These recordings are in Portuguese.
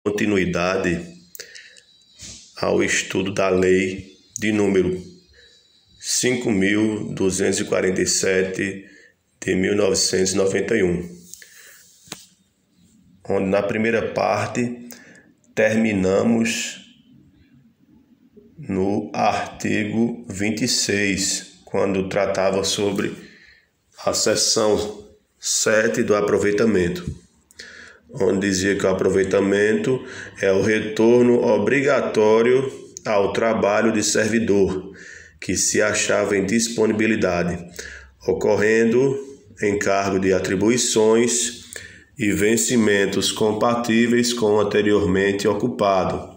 continuidade ao estudo da lei de número 5.247 de 1991, onde na primeira parte terminamos no artigo 26, quando tratava sobre a seção 7 do aproveitamento, onde dizia que o aproveitamento é o retorno obrigatório ao trabalho de servidor que se achava em disponibilidade, ocorrendo encargo de atribuições e vencimentos compatíveis com o anteriormente ocupado.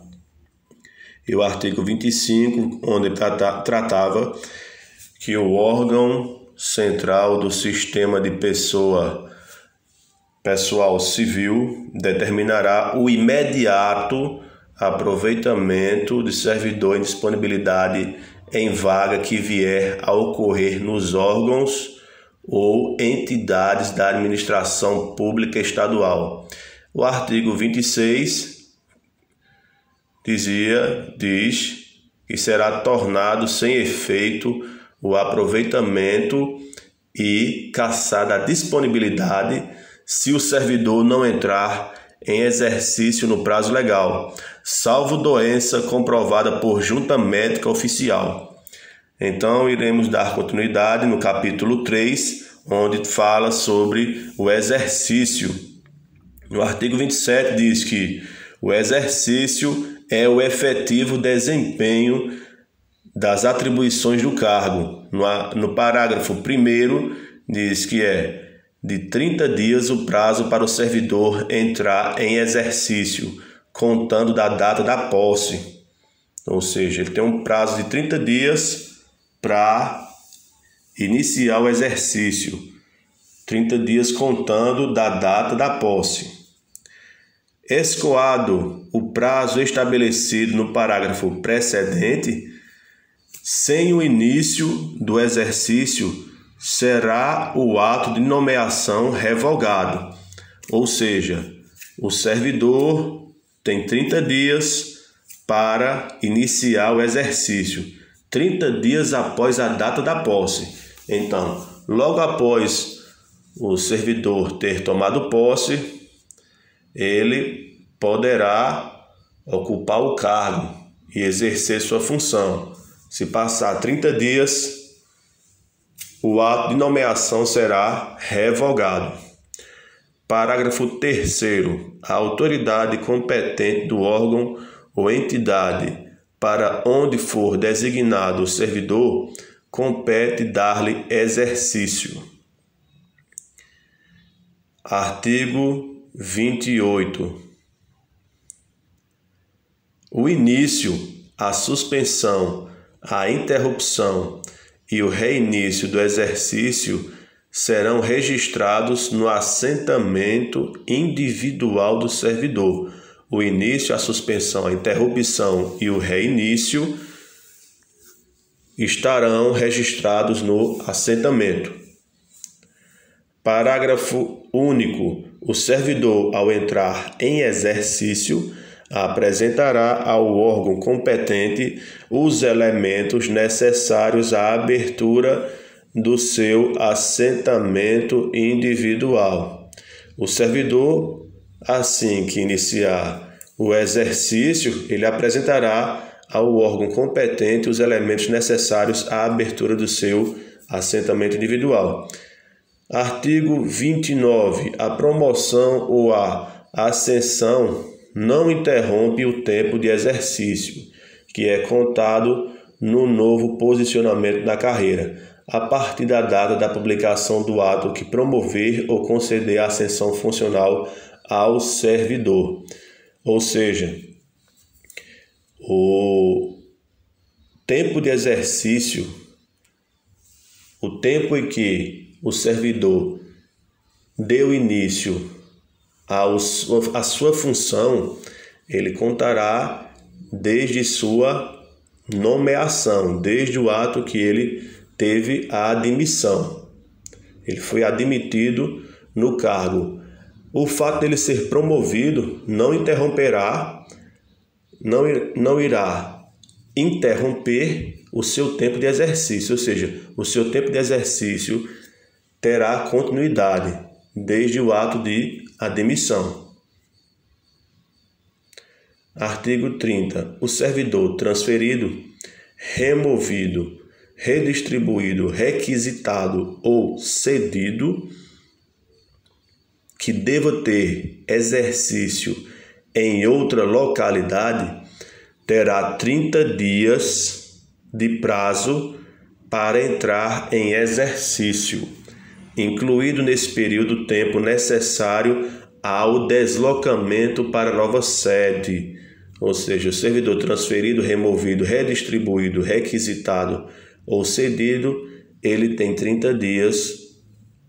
E o artigo 25, onde tratava que o órgão central do sistema de pessoal civil determinará o imediato aproveitamento de servidor em disponibilidade em vaga que vier a ocorrer nos órgãos ou entidades da administração pública estadual. O artigo 26 diz que será tornado sem efeito o aproveitamento e cassada a disponibilidade se o servidor não entrar em exercício no prazo legal, salvo doença comprovada por junta médica oficial. Então, iremos dar continuidade no capítulo 3, onde fala sobre o exercício. No artigo 27 diz que o exercício é o efetivo desempenho das atribuições do cargo. No parágrafo 1º diz que é de 30 dias o prazo para o servidor entrar em exercício, contando da data da posse. Ou seja, ele tem um prazo de 30 dias para iniciar o exercício. 30 dias contando da data da posse. Escoado o prazo estabelecido no parágrafo precedente, sem o início do exercício, será o ato de nomeação revogado. Ou seja, o servidor tem 30 dias para iniciar o exercício, 30 dias após a data da posse. Então, logo após o servidor ter tomado posse, ele poderá ocupar o cargo e exercer sua função. Se passar 30 dias, o ato de nomeação será revogado. Parágrafo 3º. A autoridade competente do órgão ou entidade para onde for designado o servidor compete dar-lhe exercício. Artigo 28. O início, a suspensão, a interrupção e o reinício do exercício serão registrados no assentamento individual do servidor. O início, a suspensão, a interrupção e o reinício estarão registrados no assentamento. Parágrafo único. O servidor, ao entrar em exercício, apresentará ao órgão competente os elementos necessários à abertura do seu assentamento individual. O servidor, assim que iniciar o exercício, ele apresentará ao órgão competente os elementos necessários à abertura do seu assentamento individual. Artigo 29. A promoção ou a ascensão não interrompe o tempo de exercício, que é contado no novo posicionamento da carreira, a partir da data da publicação do ato que promover ou conceder a ascensão funcional ao servidor. Ou seja, o tempo de exercício, o tempo em que o servidor deu início à sua função, ele contará desde sua nomeação, desde o ato que ele teve a admissão. Ele foi admitido no cargo. O fato dele ser promovido não irá interromper o seu tempo de exercício, ou seja, o seu tempo de exercício terá continuidade desde o ato de admissão. Artigo 30. O servidor transferido, removido, redistribuído, requisitado ou cedido que deva ter exercício em outra localidade terá 30 dias de prazo para entrar em exercício, incluído nesse período o tempo necessário ao deslocamento para a nova sede, ou seja, o servidor transferido, removido, redistribuído, requisitado ou cedido, ele tem 30 dias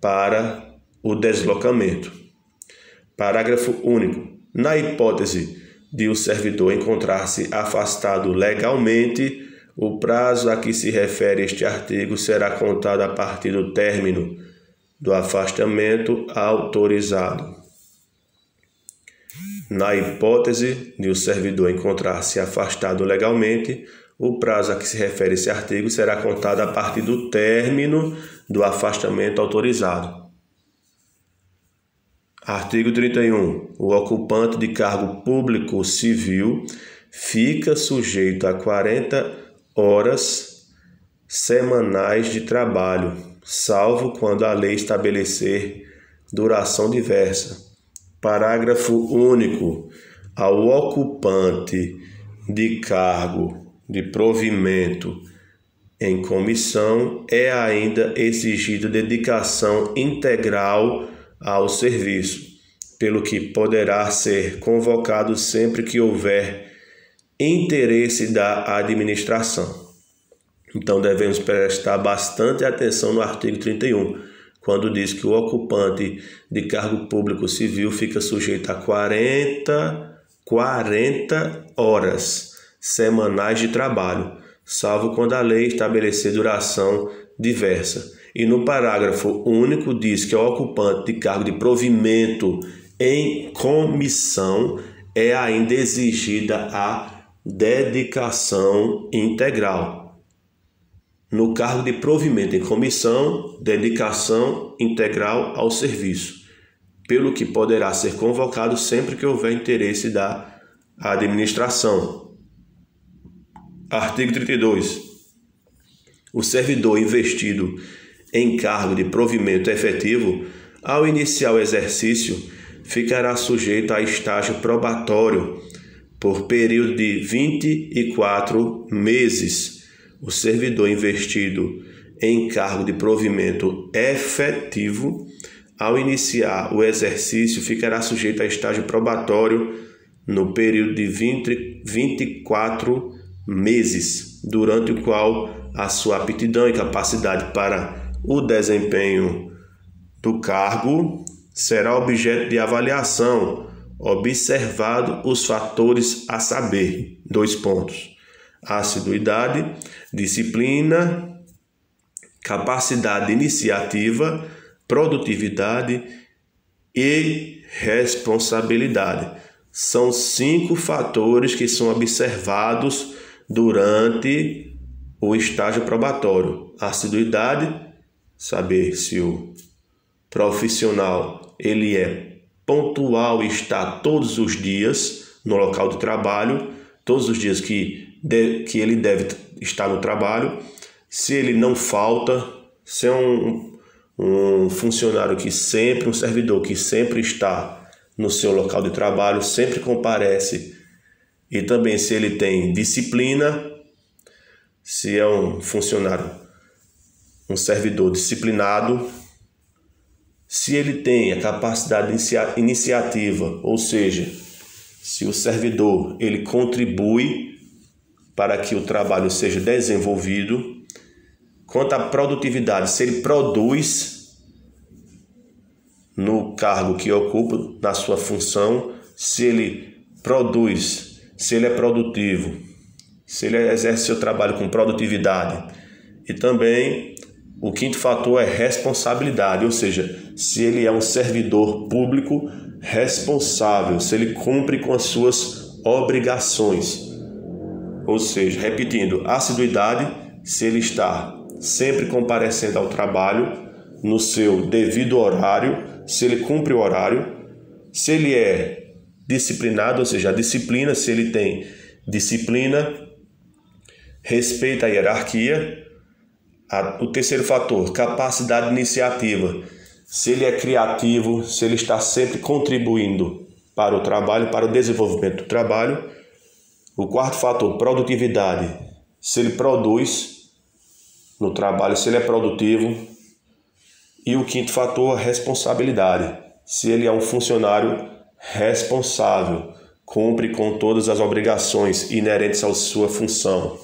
para o deslocamento. Parágrafo único. Na hipótese de o servidor encontrar-se afastado legalmente, o prazo a que se refere este artigo será contado a partir do término do afastamento autorizado. Na hipótese de o servidor encontrar-se afastado legalmente, o prazo a que se refere esse artigo será contado a partir do término do afastamento autorizado. Artigo 31. O ocupante de cargo público civil fica sujeito a 40 horas semanais de trabalho, salvo quando a lei estabelecer duração diversa. Parágrafo único. Ao ocupante de cargo de provimento em comissão é ainda exigida dedicação integral ao serviço, pelo que poderá ser convocado sempre que houver interesse da administração. Então devemos prestar bastante atenção no artigo 31, quando diz que o ocupante de cargo público civil fica sujeito a 40 horas semanais de trabalho, salvo quando a lei estabelecer duração diversa. E no parágrafo único diz que o ocupante de cargo de provimento em comissão é ainda exigida a dedicação integral. No cargo de provimento em comissão, dedicação integral ao serviço, pelo que poderá ser convocado sempre que houver interesse da administração. Artigo 32. O servidor investido em cargo de provimento efetivo, ao iniciar o exercício, ficará sujeito a estágio probatório por período de 24 meses. O servidor investido em cargo de provimento efetivo, ao iniciar o exercício, ficará sujeito a estágio probatório no período de 24 meses, durante o qual a sua aptidão e capacidade para o desempenho do cargo será objeto de avaliação, observado os fatores a saber. 2 pontos. Assiduidade, disciplina, capacidade iniciativa, produtividade e responsabilidade. São 5 fatores que são observados durante o estágio probatório. Assiduidade, saber se o profissional ele é pontual e está todos os dias no local de trabalho, todos os dias que ele deve estar no trabalho, se ele não falta, se é um funcionário um servidor que sempre está no seu local de trabalho, sempre comparece, e também se ele tem disciplina, se é um funcionário, um servidor disciplinado, se ele tem a capacidade iniciativa, ou seja, se o servidor ele contribui para que o trabalho seja desenvolvido. Quanto à produtividade, se ele produz no cargo que ocupa, na sua função, se ele produz, se ele é produtivo, se ele exerce seu trabalho com produtividade. E também o quinto fator é responsabilidade, ou seja, se ele é um servidor público responsável, se ele cumpre com as suas obrigações. Ou seja, repetindo, assiduidade, se ele está sempre comparecendo ao trabalho no seu devido horário, se ele cumpre o horário, se ele é disciplinado, ou seja, a disciplina, se ele tem disciplina, respeita a hierarquia. O terceiro fator, capacidade de iniciativa, se ele é criativo, se ele está sempre contribuindo para o trabalho, para o desenvolvimento do trabalho. O quarto fator, produtividade, se ele produz no trabalho, se ele é produtivo. E o quinto fator, responsabilidade, se ele é um funcionário responsável, cumpre com todas as obrigações inerentes à sua função.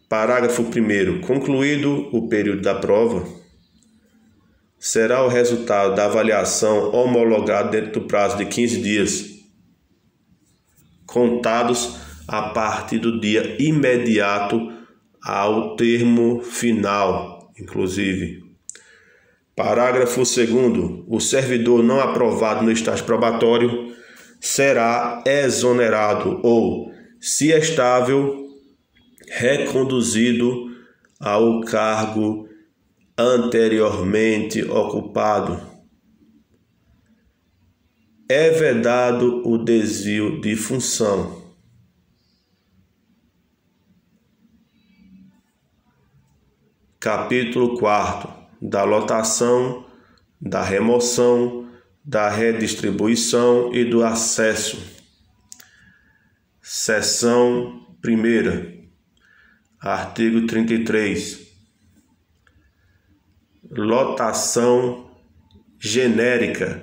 Parágrafo 1º. Concluído o período da prova, será o resultado da avaliação homologado dentro do prazo de 15 dias, contados a partir do dia imediato ao termo final, inclusive. Parágrafo 2º. O servidor não aprovado no estágio probatório será exonerado ou, se estável, reconduzido ao cargo anteriormente ocupado. É vedado o desvio de função. Capítulo 4. Da lotação, da remoção, da redistribuição e do acesso. Seção 1ª. Artigo 33. Lotação genérica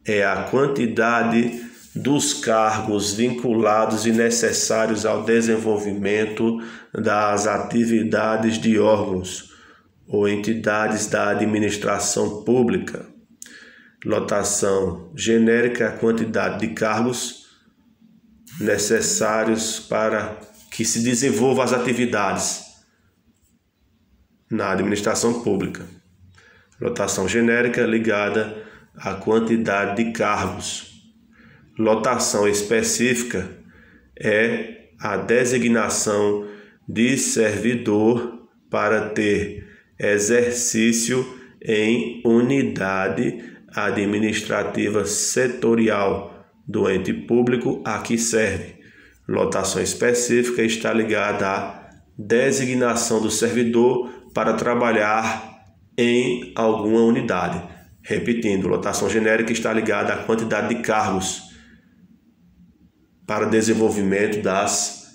é a quantidade dos cargos vinculados e necessários ao desenvolvimento das atividades de órgãos ou entidades da administração pública. Lotação genérica é a quantidade de cargos necessários para que se desenvolvam as atividades na administração pública. Lotação genérica ligada à quantidade de cargos. Lotação específica é a designação de servidor para ter exercício em unidade administrativa setorial do ente público a que serve. Lotação específica está ligada à designação do servidor para trabalhar em alguma unidade. Repetindo, lotação genérica está ligada à quantidade de cargos para desenvolvimento das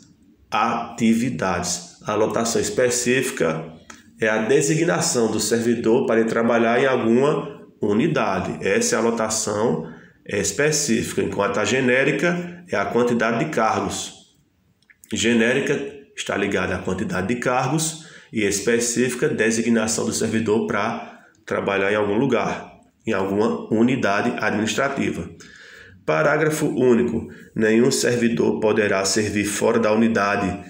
atividades. A lotação específica é a designação do servidor para ele trabalhar em alguma unidade. Essa é a lotação específica, enquanto a genérica é a quantidade de cargos. Genérica está ligada à quantidade de cargos e específica, designação do servidor para trabalhar em algum lugar, em alguma unidade administrativa. Parágrafo único. Nenhum servidor poderá servir fora da unidade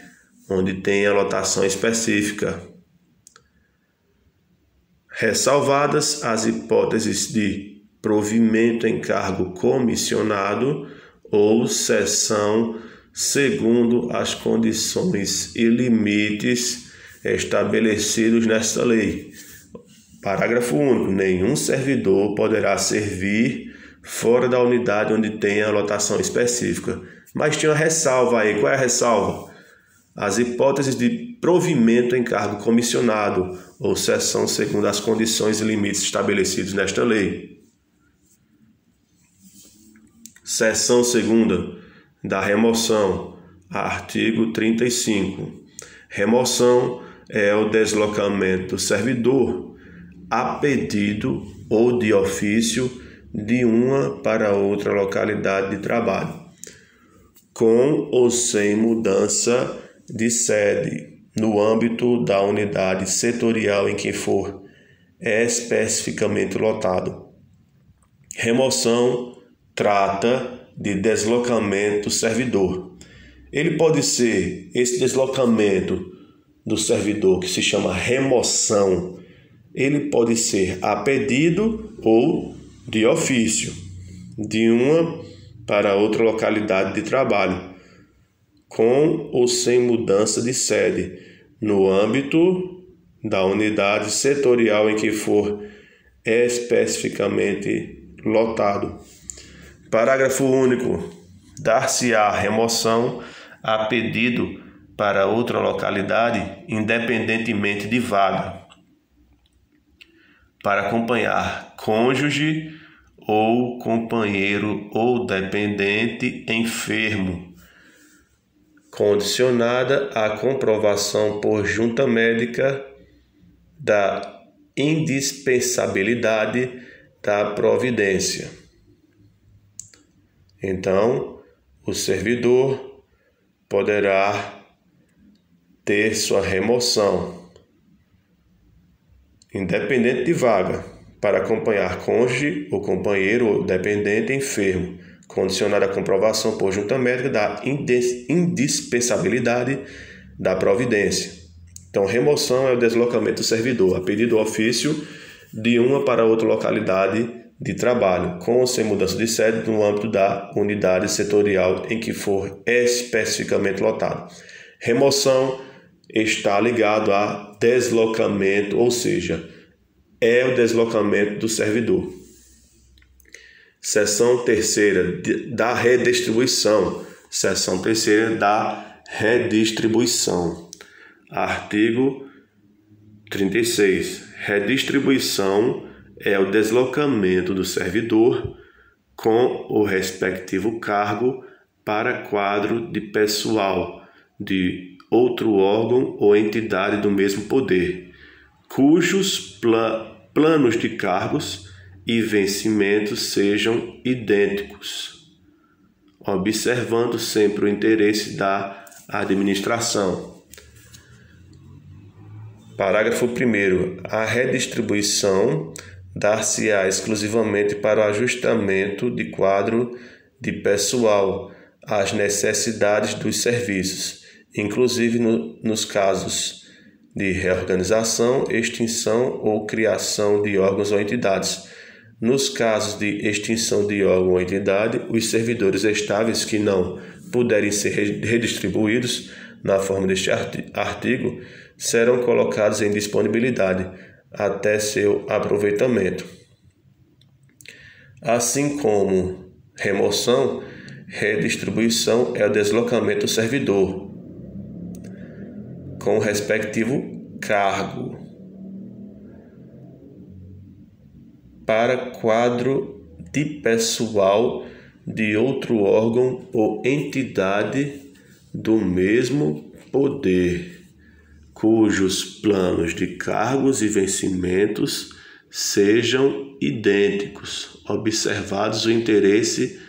onde tenha lotação específica, ressalvadas as hipóteses de provimento em cargo comissionado ou cessão segundo as condições e limites estabelecidos nesta lei. Parágrafo único. Nenhum servidor poderá servir fora da unidade onde tenha lotação específica. Mas tinha uma ressalva aí. Qual é a ressalva? As hipóteses de provimento em cargo comissionado ou cessão segundo as condições e limites estabelecidos nesta lei. Seção 2ª da remoção. Artigo 35. Remoção é o deslocamento do servidor a pedido ou de ofício de uma para outra localidade de trabalho, com ou sem mudança de sede, no âmbito da unidade setorial em que for especificamente lotado. Remoção trata de deslocamento do servidor. Ele pode ser esse deslocamento do servidor, que se chama remoção, ele pode ser a pedido ou de ofício, de uma para outra localidade de trabalho, com ou sem mudança de sede, no âmbito da unidade setorial em que for especificamente lotado. Parágrafo único. Dar-se-á remoção a pedido para outra localidade, independentemente de vaga, para acompanhar cônjuge ou companheiro ou dependente enfermo, condicionada à comprovação por junta médica da indispensabilidade da providência. Então, o servidor poderá ter sua remoção, independente de vaga, para acompanhar cônjuge ou companheiro ou dependente enfermo, condicionada à comprovação por junta médica da indispensabilidade da providência. Então, remoção é o deslocamento do servidor, a pedido do ofício, de uma para outra localidade de trabalho, com ou sem mudança de sede no âmbito da unidade setorial em que for especificamente lotado. Remoção está ligado a deslocamento, ou seja, é o deslocamento do servidor. Seção terceira da redistribuição. Seção terceira da redistribuição. Artigo 36. Redistribuição é o deslocamento do servidor com o respectivo cargo para quadro de pessoal de outro órgão ou entidade do mesmo poder, cujos planos de cargos e vencimentos sejam idênticos, observando sempre o interesse da administração. Parágrafo 1º. A redistribuição dar-se-á exclusivamente para o ajustamento de quadro de pessoal às necessidades dos serviços, inclusive nos casos de reorganização, extinção ou criação de órgãos ou entidades. Nos casos de extinção de órgão ou entidade, os servidores estáveis que não puderem ser redistribuídos na forma deste artigo serão colocados em disponibilidade até seu aproveitamento. Assim como remoção, redistribuição é o deslocamento do servidor com o respectivo cargo para quadro de pessoal de outro órgão ou entidade do mesmo poder, cujos planos de cargos e vencimentos sejam idênticos, observados o interesse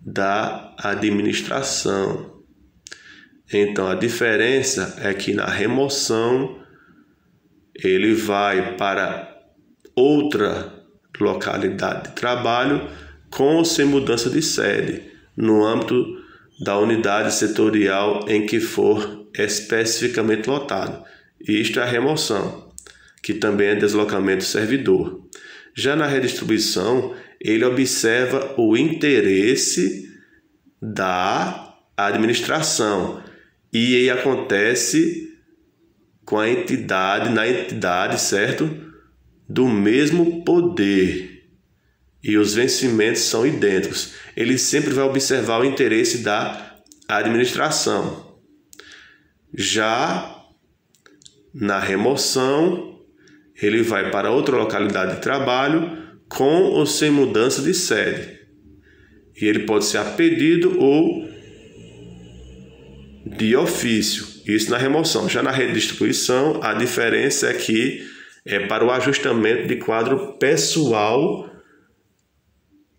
da administração. Então, a diferença é que na remoção ele vai para outra localidade de trabalho com ou sem mudança de sede, no âmbito da unidade setorial em que for especificamente lotado. Isto é a remoção, que também é deslocamento do servidor. Já na redistribuição, ele observa o interesse da administração e aí acontece com a entidade, na entidade, certo? Do mesmo poder. E os vencimentos são idênticos. Ele sempre vai observar o interesse da administração. Já na remoção, ele vai para outra localidade de trabalho com ou sem mudança de sede. E ele pode ser a pedido ou de ofício. Isso na remoção. Já na redistribuição, a diferença é que é para o ajustamento de quadro pessoal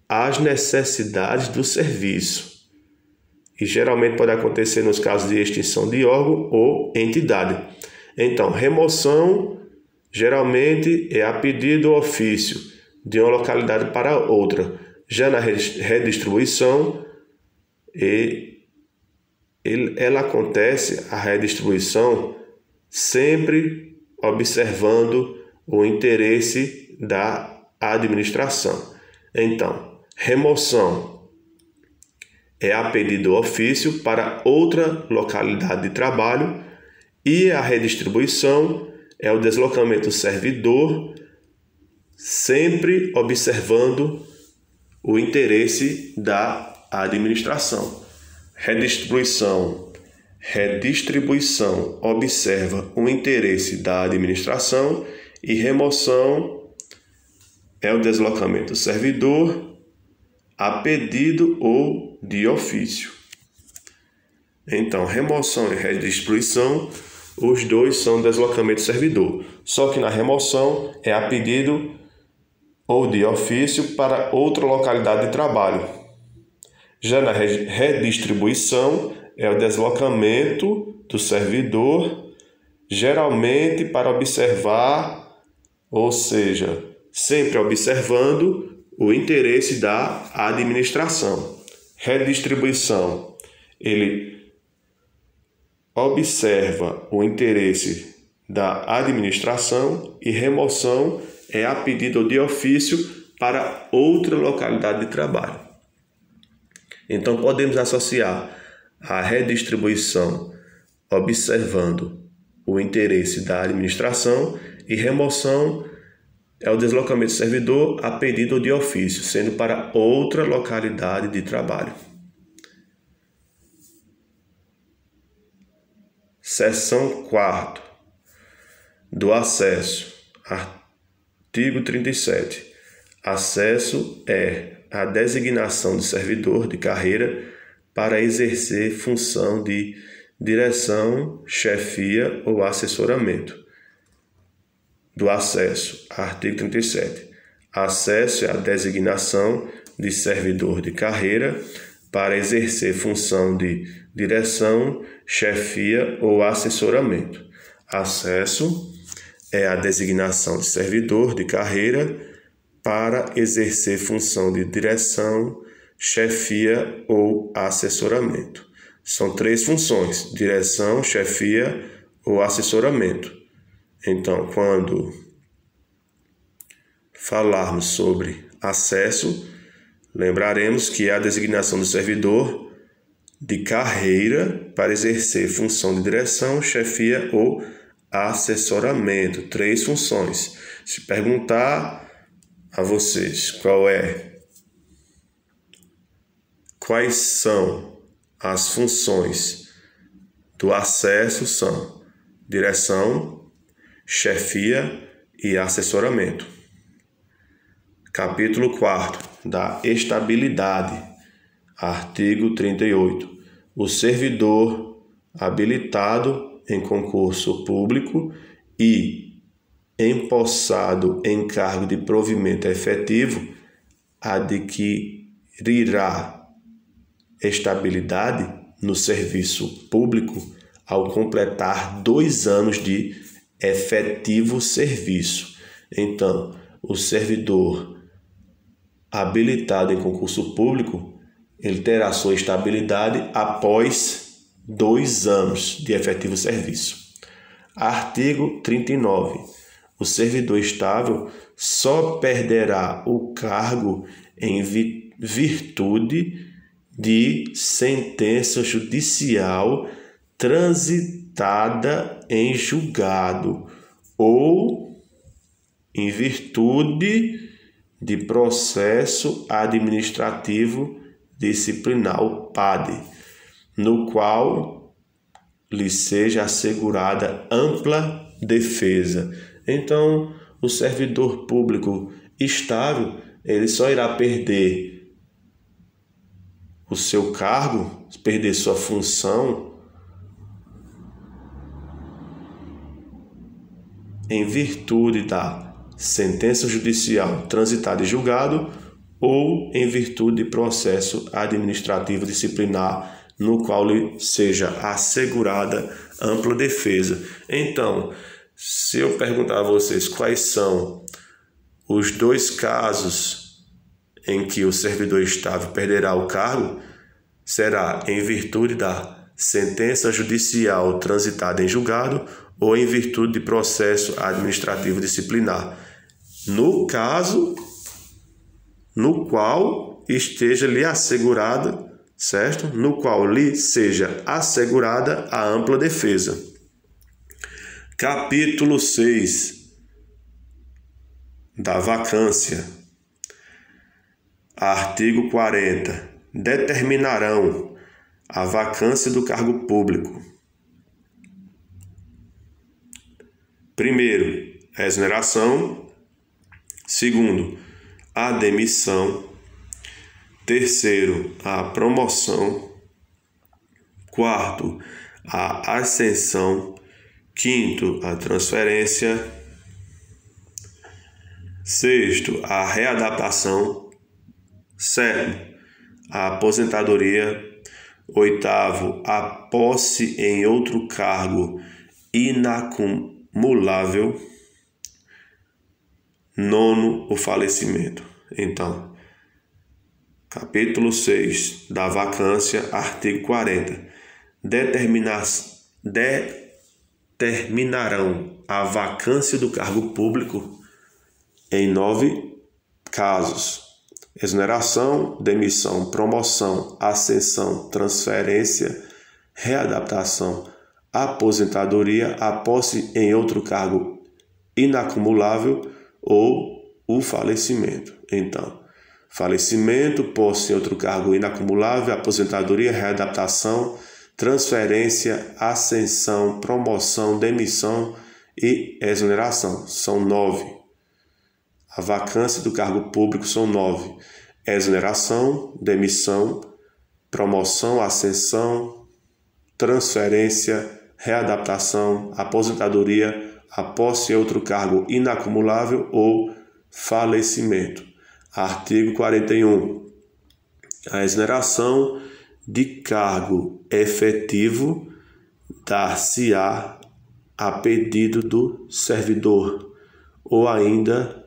às necessidades do serviço. E geralmente pode acontecer nos casos de extinção de órgão ou entidade. Então, remoção geralmente é a pedido ou ofício de uma localidade para outra. Já na redistribuição, ela acontece, a redistribuição, sempre observando o interesse da administração. Então, remoção é a pedido do ofício para outra localidade de trabalho e a redistribuição é o deslocamento do servidor, sempre observando o interesse da administração. Redistribuição observa o interesse da administração e remoção é o deslocamento do servidor a pedido ou de ofício. Então, remoção e redistribuição, os dois são deslocamento do servidor. Só que na remoção é a pedido ou de ofício para outra localidade de trabalho. Já na redistribuição é o deslocamento do servidor, geralmente para observar, ou seja, sempre observando o interesse da administração. Redistribuição, ele observa o interesse da administração e remoção é a pedido de ofício para outra localidade de trabalho. Então, podemos associar a redistribuição observando o interesse da administração e remoção é o deslocamento do servidor a pedido de ofício, sendo para outra localidade de trabalho. Seção 4 do acesso. Artigo 37. Acesso é a designação de servidor de carreira para exercer função de direção, chefia ou assessoramento. Do acesso. Artigo 37. Acesso é a designação de servidor de carreira para exercer função de direção, chefia ou assessoramento. Acesso é a designação de servidor de carreira para exercer função de direção, chefia ou assessoramento. São 3 funções: direção, chefia ou assessoramento. Então, quando falarmos sobre acesso, lembraremos que é a designação do servidor de carreira para exercer função de direção, chefia ou assessoramento. 3 funções. Se perguntar a vocês quais são as funções do acesso, são direção, chefia e assessoramento. Capítulo 4 da estabilidade. Artigo 38. O servidor habilitado em concurso público e empossado em cargo de provimento efetivo adquirirá estabilidade no serviço público ao completar 2 anos de efetivo serviço. Então, o servidor habilitado em concurso público, ele terá sua estabilidade após 2 anos de efetivo serviço. Artigo 39. O servidor estável só perderá o cargo em virtude de sentença judicial transitada em julgado ou em virtude de processo administrativo disciplinar, o PAD, no qual lhe seja assegurada ampla defesa. Então, o servidor público estável, ele só irá perder o seu cargo, perder sua função, em virtude da sentença judicial transitada e julgado ou em virtude de processo administrativo disciplinar no qual lhe seja assegurada ampla defesa. Então, se eu perguntar a vocês quais são os 2 casos em que o servidor estável perderá o cargo, será em virtude da sentença judicial transitada em julgado ou em virtude de processo administrativo disciplinar, no caso no qual esteja lhe assegurada, certo? No qual lhe seja assegurada a ampla defesa. Capítulo 6 da vacância. Artigo 40. Determinarão a vacância do cargo público. Primeiro, a exoneração. Segundo, a demissão. Terceiro, a promoção. Quarto, a ascensão. Quinto, a transferência. Sexto, a readaptação. Sétimo, a aposentadoria. Oitavo, a posse em outro cargo inacumulável. Nono, o falecimento. Então, capítulo 6 da vacância, artigo 40. Determinarão a vacância do cargo público em 9 casos: exoneração, demissão, promoção, ascensão, transferência, readaptação, aposentadoria, a posse em outro cargo inacumulável ou o falecimento. Então, falecimento, posse em outro cargo inacumulável, aposentadoria, readaptação, transferência, ascensão, promoção, demissão e exoneração. São 9. A vacância do cargo público são 9. Exoneração, demissão, promoção, ascensão, transferência, readaptação, aposentadoria, a posse em outro cargo inacumulável ou falecimento. Artigo 41. A exoneração de cargo efetivo dar-se-á a pedido do servidor ou ainda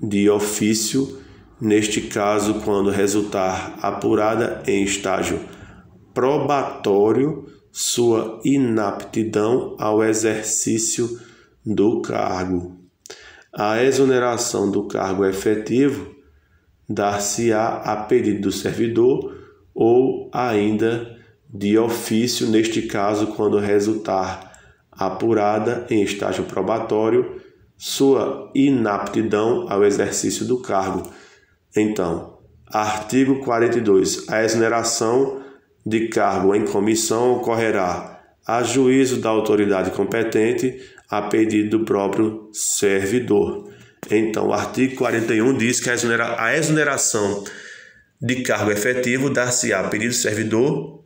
de ofício, neste caso quando resultar apurada em estágio probatório sua inaptidão ao exercício do cargo. A exoneração do cargo efetivo dar-se-á a pedido do servidor ou ainda de ofício, neste caso, quando resultar apurada em estágio probatório sua inaptidão ao exercício do cargo. Então, artigo 42. A exoneração de cargo em comissão ocorrerá a juízo da autoridade competente a pedido do próprio servidor. Então, o artigo 41 diz que a exoneração de cargo efetivo dar-se-á a pedido do servidor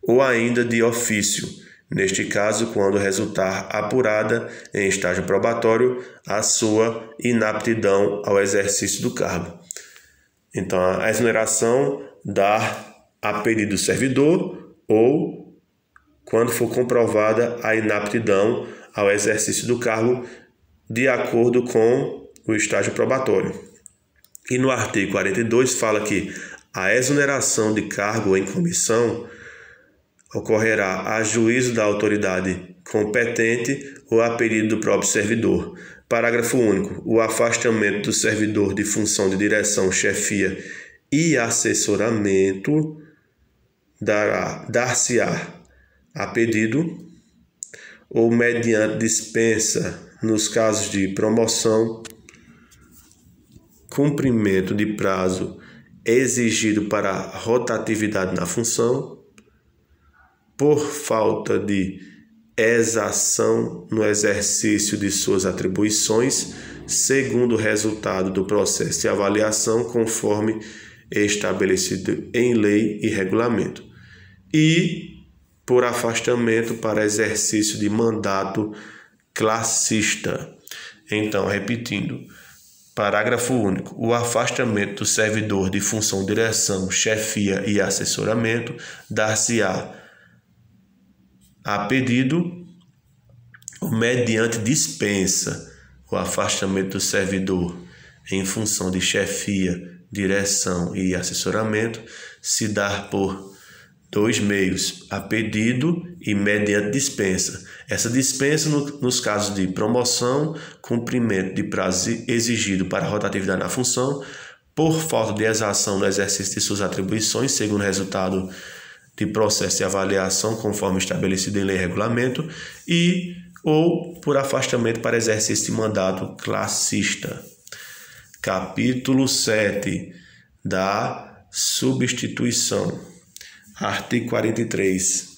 ou ainda de ofício, neste caso, quando resultar apurada em estágio probatório a sua inaptidão ao exercício do cargo. Então, a exoneração dá a pedido do servidor ou quando for comprovada a inaptidão ao exercício do cargo de acordo com o estágio probatório. E no artigo 42 fala que a exoneração de cargo em comissão ocorrerá a juízo da autoridade competente ou a pedido do próprio servidor. Parágrafo único. O afastamento do servidor de função de direção, chefia e assessoramento dar-se-á a pedido ou mediante dispensa nos casos de promoção, cumprimento de prazo exigido para rotatividade na função, por falta de exação no exercício de suas atribuições, segundo o resultado do processo de avaliação, conforme estabelecido em lei e regulamento, e por afastamento para exercício de mandato classista. Então, repetindo, parágrafo único. O afastamento do servidor de função de direção, chefia e assessoramento dar-se-á a pedido ou mediante dispensa. O afastamento do servidor em função de chefia, direção e assessoramento se dar por dois meios: a pedido e mediante dispensa. Essa dispensa, nos casos de promoção, cumprimento de prazo exigido para a rotatividade na função, por falta de exação no exercício de suas atribuições, segundo resultado de processo de avaliação conforme estabelecido em lei e regulamento, e ou por afastamento para exercício de mandato classista. Capítulo 7 da substituição. Artigo 43.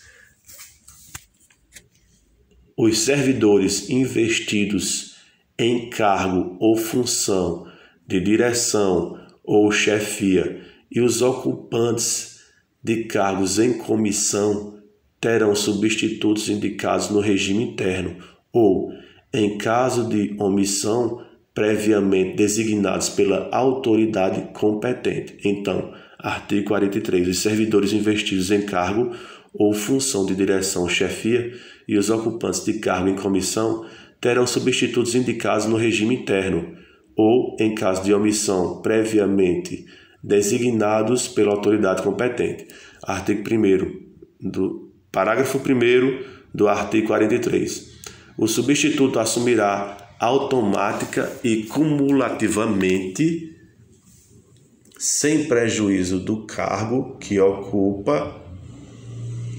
Os servidores investidos em cargo ou função de direção ou chefia e os ocupantes de cargos em comissão terão substitutos indicados no regime interno ou, em caso de omissão, previamente designados pela autoridade competente. Então, artigo 43. Os servidores investidos em cargo ou função de direção ou chefia e os ocupantes de cargo em comissão terão substitutos indicados no regime interno ou, em caso de omissão, previamente designados pela autoridade competente. Artigo 1º parágrafo 1º do artigo 43. O substituto assumirá automática e cumulativamente, sem prejuízo do cargo que ocupa,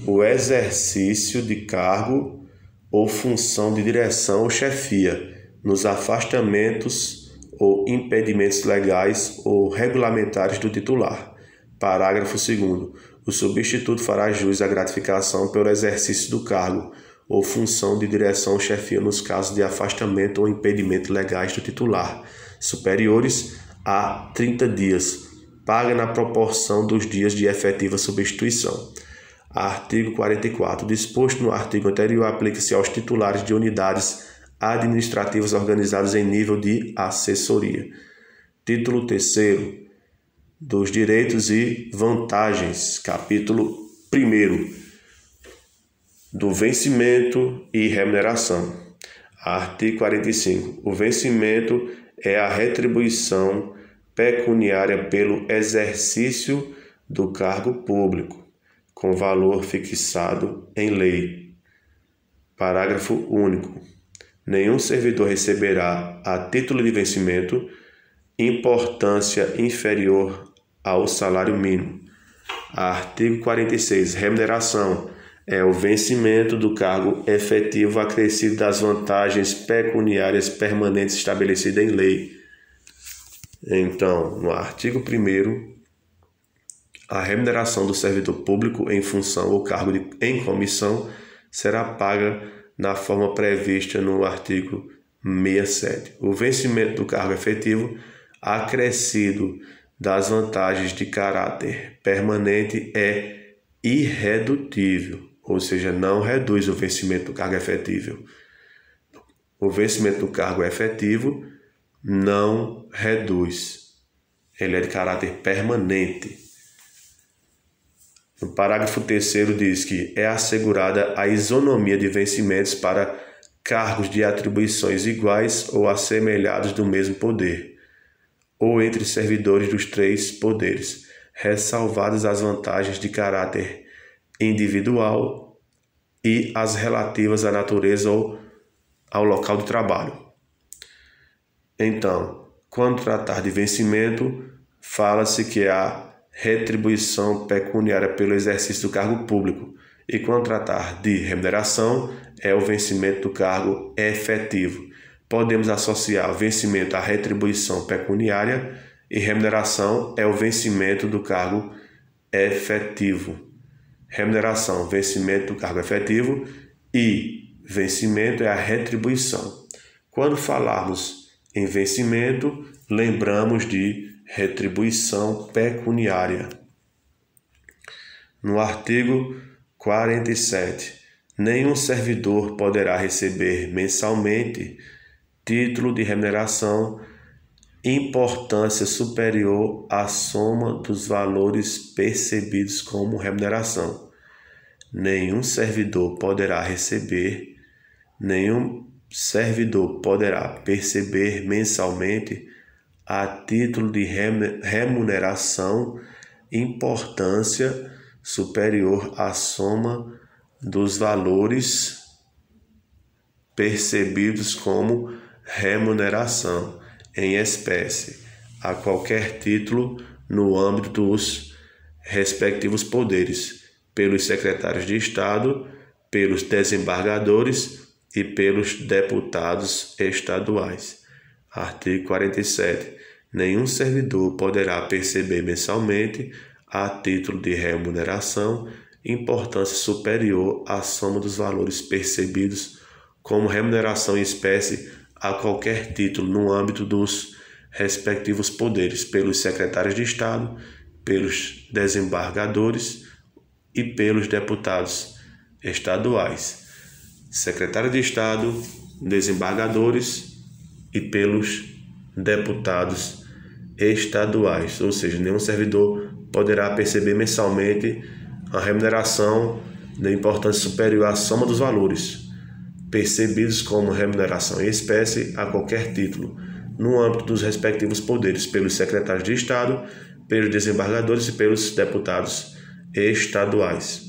o exercício de cargo ou função de direção ou chefia, nos afastamentos ou impedimentos legais ou regulamentares do titular. Parágrafo 2º. O substituto fará jus à gratificação pelo exercício do cargo ou função de direção ou chefia nos casos de afastamento ou impedimento legais do titular, superiores a 30 dias, paga na proporção dos dias de efetiva substituição. Artigo 44. Disposto no artigo anterior, aplica-se aos titulares de unidades administrativas organizadas em nível de assessoria. Título 3º. Dos direitos e vantagens. Capítulo 1º. Do vencimento e remuneração. Artigo 45. O vencimento é a retribuição pecuniária pelo exercício do cargo público, com valor fixado em lei. Parágrafo único. Nenhum servidor receberá, a título de vencimento, importância inferior ao salário mínimo. Artigo 46. Remuneração é o vencimento do cargo efetivo acrescido das vantagens pecuniárias permanentes estabelecidas em lei. Então, no artigo 1º, a remuneração do servidor público em função ou cargo em comissão será paga na forma prevista no artigo 67. O vencimento do cargo efetivo acrescido das vantagens de caráter permanente é irredutível, ou seja, não reduz o vencimento do cargo efetivo. O vencimento do cargo efetivo não reduz, ele é de caráter permanente. No parágrafo 3º diz que é assegurada a isonomia de vencimentos para cargos de atribuições iguais ou assemelhados do mesmo poder, ou entre servidores dos três poderes, ressalvadas as vantagens de caráter individual e as relativas à natureza ou ao local de trabalho. Então, quando tratar de vencimento, fala-se que há retribuição pecuniária pelo exercício do cargo público, e quando tratar de remuneração, é o vencimento do cargo efetivo. Podemos associar o vencimento à retribuição pecuniária e remuneração é o vencimento do cargo efetivo. Remuneração, vencimento do cargo efetivo, e vencimento é a retribuição. Quando falarmos em vencimento, lembramos de retribuição pecuniária. No artigo 47, nenhum servidor poderá receber mensalmente título de remuneração importância superior à soma dos valores percebidos como remuneração. Nenhum servidor poderá perceber mensalmente, a título de remuneração, importância superior à soma dos valores percebidos como remuneração em espécie a qualquer título no âmbito dos respectivos poderes, pelos secretários de Estado, pelos desembargadores e pelos deputados estaduais. Artigo 47. Nenhum servidor poderá perceber mensalmente, a título de remuneração, importância superior à soma dos valores percebidos como remuneração em espécie a qualquer título no âmbito dos respectivos poderes, pelos secretários de Estado, pelos desembargadores e pelos deputados estaduais. Secretário de Estado, desembargadores e pelos deputados estaduais, ou seja, nenhum servidor poderá perceber mensalmente a remuneração de importância superior à soma dos valores percebidos como remuneração em espécie a qualquer título, no âmbito dos respectivos poderes, pelos secretários de Estado, pelos desembargadores e pelos deputados estaduais.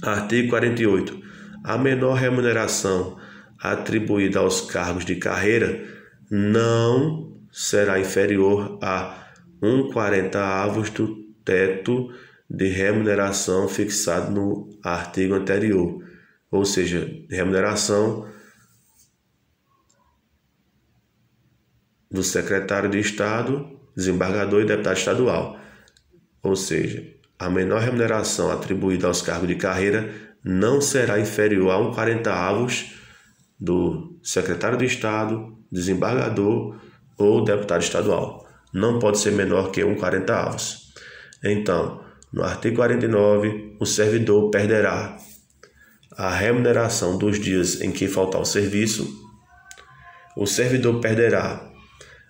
Artigo 48. A menor remuneração atribuída aos cargos de carreira não será inferior a 1/40 do teto de remuneração fixado no artigo anterior, ou seja, remuneração do secretário de Estado, desembargador e deputado estadual. Ou seja, a menor remuneração atribuída aos cargos de carreira não será inferior a 1/40 do secretário de Estado, desembargador ou deputado estadual. Não pode ser menor que 1/40. Então, no artigo 49, o servidor perderá a remuneração dos dias em que faltar o serviço. O servidor perderá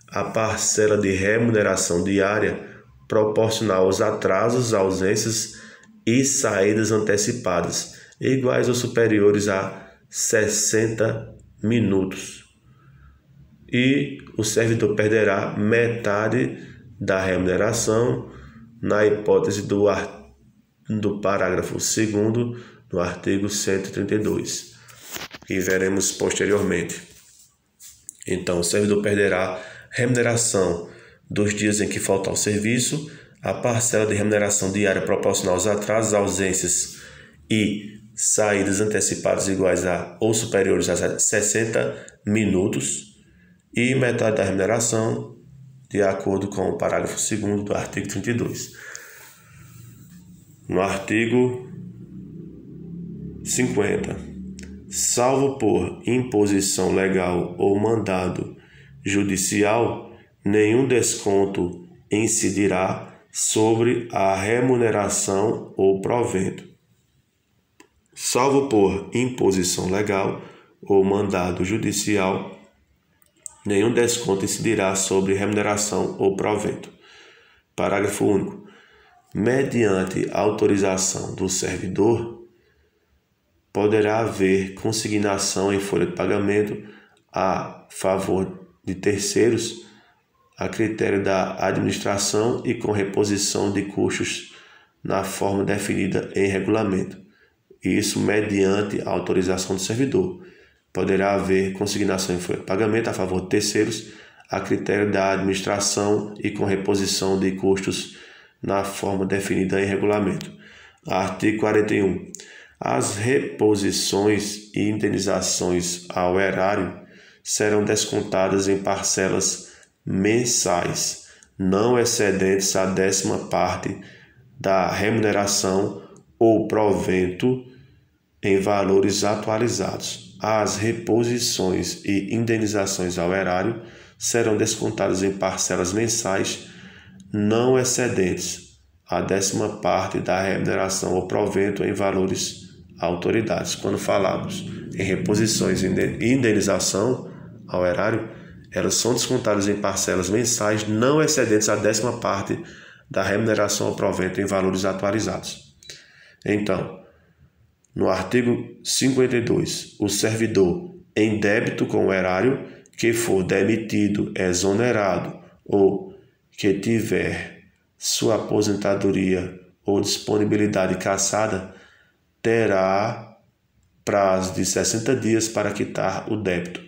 a parcela de remuneração diária proporcional aos atrasos, ausências e saídas antecipadas, iguais ou superiores a 60 minutos. E o servidor perderá metade da remuneração na hipótese do parágrafo 2º do artigo 132, que veremos posteriormente. Então, o servidor perderá remuneração dos dias em que faltar o serviço, a parcela de remuneração diária proporcional aos atrasos, ausências e saídas antecipadas iguais a ou superiores a 60 minutos e metade da remuneração de acordo com o parágrafo 2º do artigo 32. No artigo 50, salvo por imposição legal ou mandado judicial, nenhum desconto incidirá sobre a remuneração ou provento. Salvo por imposição legal ou mandado judicial, nenhum desconto incidirá sobre remuneração ou provento. Parágrafo único. Mediante autorização do servidor, poderá haver consignação em folha de pagamento a favor de terceiros, a critério da administração e com reposição de custos na forma definida em regulamento. Isso mediante a autorização do servidor. Poderá haver consignação em folha de pagamento a favor de terceiros, a critério da administração e com reposição de custos na forma definida em regulamento. Artigo 41. As reposições e indenizações ao erário serão descontadas em parcelas mensais, não excedentes a 10ª parte da remuneração ou provento em valores atualizados. As reposições e indenizações ao erário serão descontadas em parcelas mensais, não excedentes a 10ª parte da remuneração ou provento em valores autoridades. Quando falamos em reposições e indenização ao erário, elas são descontadas em parcelas mensais não excedentes a 10ª parte da remuneração ou provento em valores atualizados. Então, no artigo 52, o servidor em débito com o erário que for demitido, exonerado ou que tiver sua aposentadoria ou disponibilidade cassada, terá prazo de 60 dias para quitar o débito.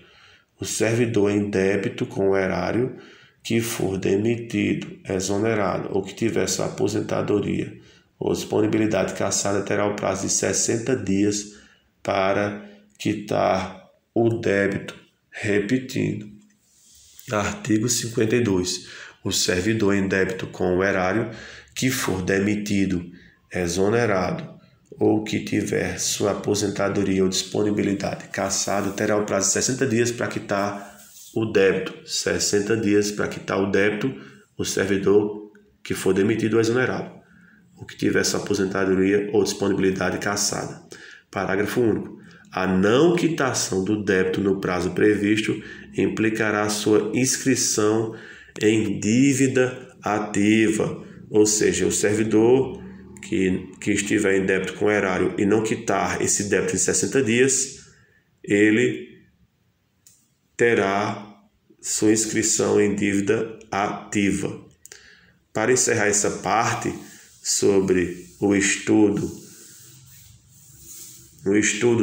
O servidor em débito com o erário que for demitido, exonerado ou que tiver sua aposentadoria ou disponibilidade cassada terá o prazo de 60 dias para quitar o débito. Repetindo, artigo 52. O servidor em débito com o erário que for demitido, exonerado ou que tiver sua aposentadoria ou disponibilidade cassado terá o prazo de 60 dias para quitar o débito. 60 dias para quitar o débito, o servidor que for demitido ou exonerado, ou que tiver sua aposentadoria ou disponibilidade cassada. Parágrafo único. A não quitação do débito no prazo previsto implicará sua inscrição em dívida ativa, ou seja, o servidor que estiver em débito com o erário e não quitar esse débito em 60 dias, ele terá sua inscrição em dívida ativa. Para encerrar essa parte sobre o estudo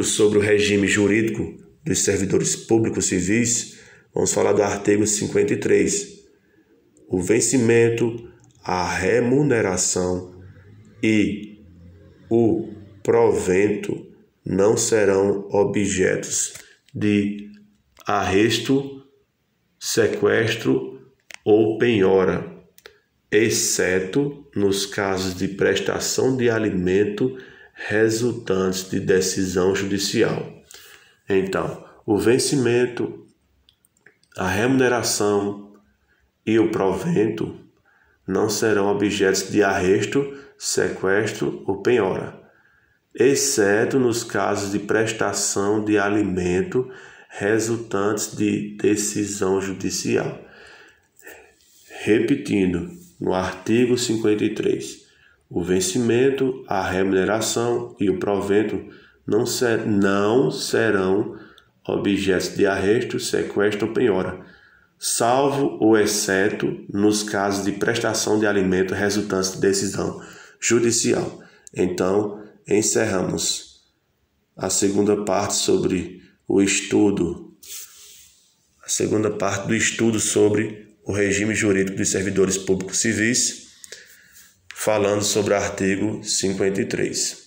sobre o regime jurídico dos servidores públicos civis, vamos falar do artigo 53. O vencimento, a remuneração e o provento não serão objetos de arresto, sequestro ou penhora, exceto nos casos de prestação de alimento resultantes de decisão judicial. Então, o vencimento, a remuneração e o provento não serão objetos de arresto, sequestro ou penhora, exceto nos casos de prestação de alimento resultantes de decisão judicial. Repetindo, no artigo 53, o vencimento, a remuneração e o provento não serão objetos de arresto, sequestro ou penhora, salvo ou exceto nos casos de prestação de alimento resultantes de decisão judicial. Então, encerramos a segunda parte sobre o estudo, a segunda parte do estudo sobre o regime jurídico dos servidores públicos civis, falando sobre o artigo 53.